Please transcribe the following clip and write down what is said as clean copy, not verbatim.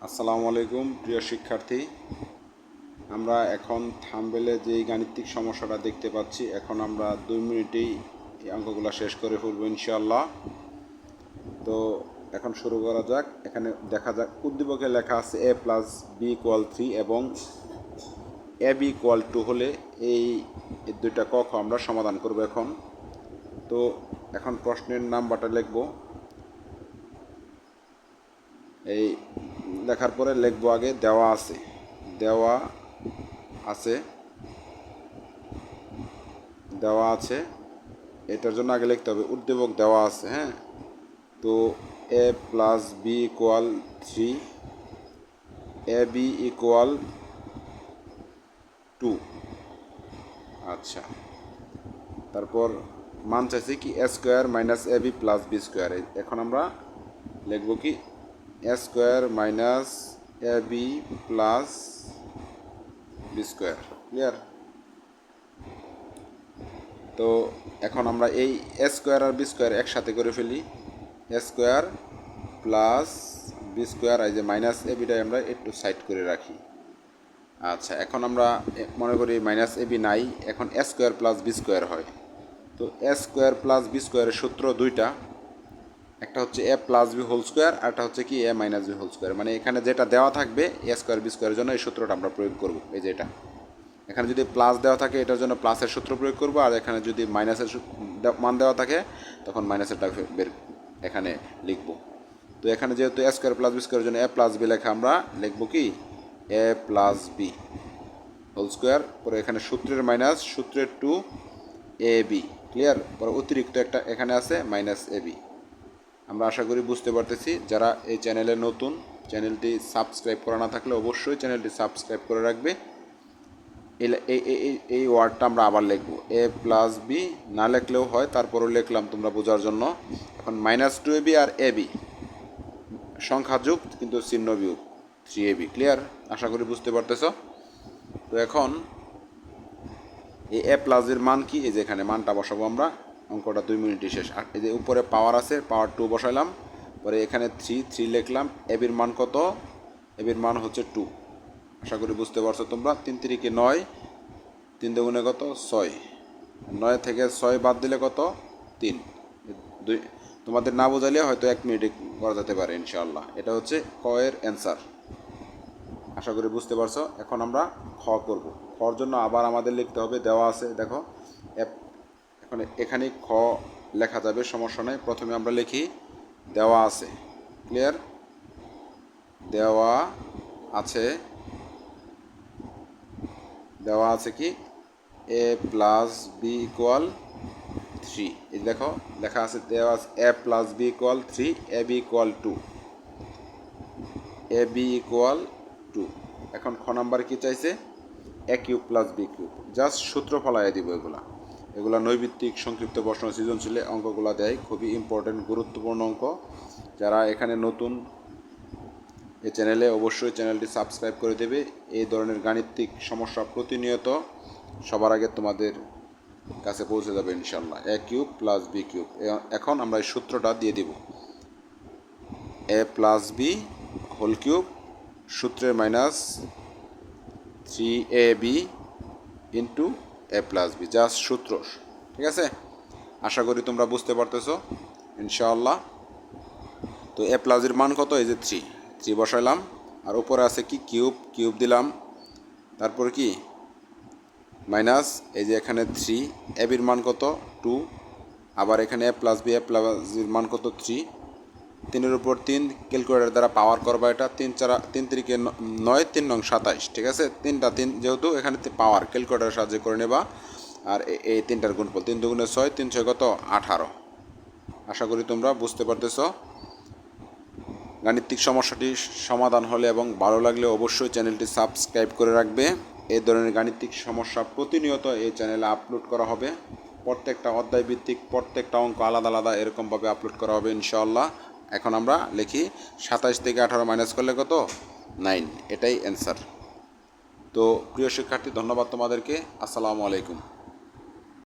আসসালামু আলাইকুম প্রিয় শিক্ষার্থী, আমরা এখন থাম্বনেলে যেই গাণিতিক সমস্যাটা দেখতে পাচ্ছি, এখন আমরা 2 মিনিটেই এই অঙ্কগুলো শেষ করে ফেলবো ইনশাআল্লাহ। তো এখন শুরু করা যাক। এখানে দেখা যাক উদ্দীপকে লেখা আছে a + b = 3 এবং ab = 2 হলে এই দুইটা ক খ আমরা সমাধান করব এখন। তো এখন প্রশ্নের নাম্বারটা লিখব, এই লেখার পরে লিখবো আগে দেওয়া আছে এটার জন্য আগে লিখতে হবে উদ্দীপক দেওয়া আছে। হ্যাঁ, তো a + b = 3, ab = 2। আচ্ছা, তারপর মান চাইছি কি a² - ab + b²। এখন আমরা লিখব কি a² - ab + b²। ক্লিয়ার? তো এখন আমরা এই a² আর b² একসাথে করে ফেলি। a² + b², এই যে মাইনাস ab-টা আমরা একটু সাইড করে রাখি। আচ্ছা, এখন আমরা মনে করি মাইনাস ab নাই, এখন a² + b² হয়। তো a² + b² এর সূত্র দুইটা, একটা হচ্ছে a + b² আর একটা হচ্ছে কি a - b²। মানে এখানে যেটা দেওয়া থাকবে a² b² এর জন্য এই সূত্রটা আমরা প্রয়োগ করব। এই যে এটা এখানে যদি প্লাস দেওয়া থাকে এটার জন্য প্লাসের সূত্র প্রয়োগ করব, আর এখানে যদি মাইনাসের মান দেওয়া থাকে তখন মাইনাসেরটা এখানে লিখব। তো এখানে যেহেতু a² + b² এর জন্য a + b লেখা, আমরা লিখব কি a + b² পরে এখানে সূত্রের মাইনাস, সূত্রের 2 ab। ক্লিয়ার? পরে অতিরিক্ত একটা এখানে আছে -ab। আমরা আশা করি বুঝতে পারতেছি। যারা এই চ্যানেলে নতুন, চ্যানেলটি সাবস্ক্রাইব করা না থাকলে অবশ্যই চ্যানেলটি সাবস্ক্রাইব করে রাখবে। এই ওয়ার্ডটা আমরা আবার লিখব, a + b না লিখলেও হয়, তারপরও লিখলাম তোমরা বোঝার জন্য। এখন -2ab আর ab সংখ্যা যোগ কিন্তু চিহ্ন বিয়োগ, 3ab। ক্লিয়ার? আশা করি বুঝতে পারতেছ। তো এখন এই a + এর মান কি, এই যে এখানে মানটা বসাবো আমরা। অঙ্কটা 2 মিনিটই শেষ। আর এই যে উপরে পাওয়ার আছে, পাওয়ার 2 বসাইলাম, পরে এখানে 3 লিখলাম। ab-এর মান কত? ab-এর মান হচ্ছে 2। আশা করি বুঝতে পারছো তোমরা। 3 × 3 = 9, 3 × 2 কত? 6। 9 থেকে 6 বাদ দিলে কত? 3। তোমাদের না বোঝালে হয়তো 1 মিনিটে করা যেতে পারে ইনশাআল্লাহ। এটা হচ্ছে ক এর অ্যান্সার। আশা করি বুঝতে পারছো। এখন আমরা খ করব। খর জন্য আবার আমাদের লিখতে হবে, দেওয়া আছে দেখো। এখন এখানে খ লেখা যাবে, সমস্যা নাই। প্রথমে আমরা লিখি দেওয়া আছে। ক্লিয়ার? দেওয়া আছে কি a + b = 3। এই দেখো লেখা আছে দেওয়া আছে a + b = 3, ab = 2। ab = 2। এখন খ নাম্বার কি চাইছে? a³ + b³। জাস্ট সূত্র ফলাইয়া দিব। এগুলা নৈবিত্তিক সংক্ষিপ্ত প্রশ্ন সৃজনশীলে অঙ্কগুলো দেয়, খুবই ইম্পর্টেন্ট গুরুত্বপূর্ণ অঙ্ক। যারা এখানে নতুন এই চ্যানেলে অবশ্যই চ্যানেলটি সাবস্ক্রাইব করে দেবে। এই ধরনের গাণিতিক সমস্যা প্রতিনিয়ত সবার আগে তোমাদের কাছে পৌঁছে যাবে ইনশাল্লাহ। a³ + b³। এখন আমরা এই সূত্রটা দিয়ে দিব, a + b হোল³ সূত্রের -3ab * a + b, জাস্ট সূত্র। ঠিক আছে? আশা করি তোমরা বুঝতে পারতেছো ইনশাআল্লাহ। তো a + এর মান কত? এই যে 3 বসাইলাম, আর উপরে আছে কি কিউব দিলাম, তারপর কি মাইনাস, এই যে এখানে 3, ab-এর মান কত? 2, আবার এখানে a + b এর মান কত? 3। 3-এর উপর 3 ক্যালকুলেটর দ্বারা পাওয়ার করবা। এটা 3 × 9, 3 × 27। ঠিক আছে? 3টা 3 যেহেতু এখানে পাওয়ার ক্যালকুলেটরের সাহায্যে করে নেবা। আর এই 3টার গুণফল 3 × 2 = 6, 3 × 6 কত? 18। আশা করি তোমরা বুঝতে পারতেছো। গাণিতিক সমস্যাটি সমাধান হলে এবং ভালো লাগলে অবশ্যই চ্যানেলটি সাবস্ক্রাইব করে রাখবে। এই ধরনের গাণিতিক সমস্যা প্রতিনিয়ত এই চ্যানেলে আপলোড করা হবে। প্রত্যেকটা অধ্যায় ভিত্তিক প্রত্যেকটা অঙ্ক আলাদা আলাদা এরকমভাবে আপলোড করা হবে ইনশাআল্লাহ। এখন আমরা লিখি 27 থেকে 18 মাইনাস করলে কত? 9। এটাই অ্যান্সার। তো প্রিয় শিক্ষার্থী, ধন্যবাদ তোমাদেরকে। আসসালামু আলাইকুম।